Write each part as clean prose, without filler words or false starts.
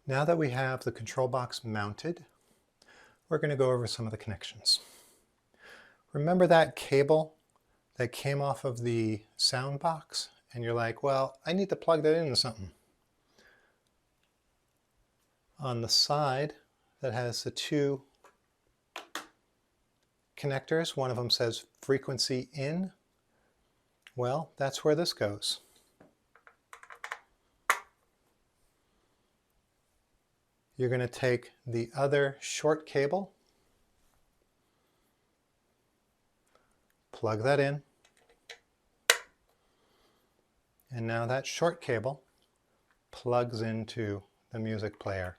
Now that we have the control box mounted, we're going to go over some of the connections. Remember that cable that came off of the sound box? And you're like, well, I need to plug that into something. On the side that has the two connectors, one of them says frequency in. Well, that's where this goes. You're going to take the other short cable, plug that in, and now that short cable plugs into the music player.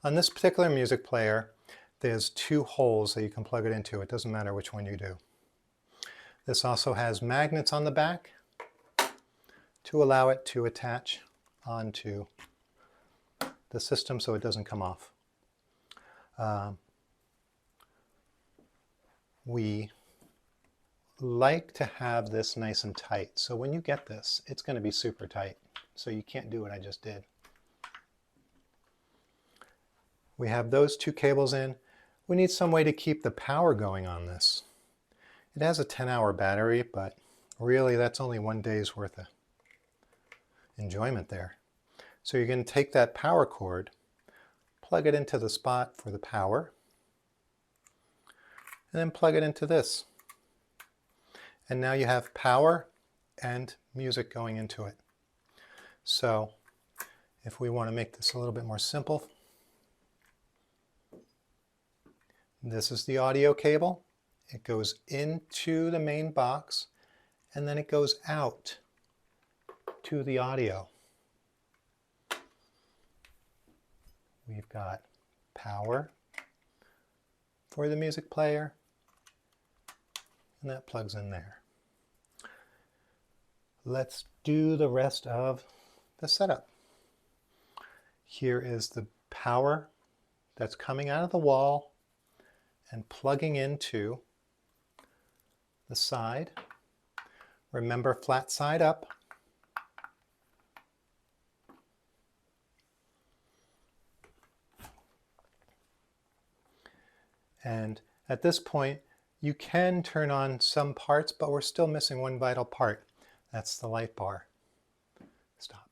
On this particular music player, there's two holes that you can plug it into. It doesn't matter which one you do. This also has magnets on the back to allow it to attach onto the system so it doesn't come off. We like to have this nice and tight. So when you get this, it's going to be super tight. So you can't do what I just did. We have those two cables in. We need some way to keep the power going on this. It has a 10-hour battery, but really that's only one day's worth of enjoyment there. So you're going to take that power cord, plug it into the spot for the power, and then plug it into this. And now you have power and music going into it. So if we want to make this a little bit more simple, this is the audio cable. It goes into the main box and then it goes out to the audio. We've got power for the music player, and that plugs in there. Let's do the rest of the setup. Here is the power that's coming out of the wall and plugging into the side. Remember, flat side up. And at this point, you can turn on some parts, but we're still missing one vital part. That's the light bar. Stop.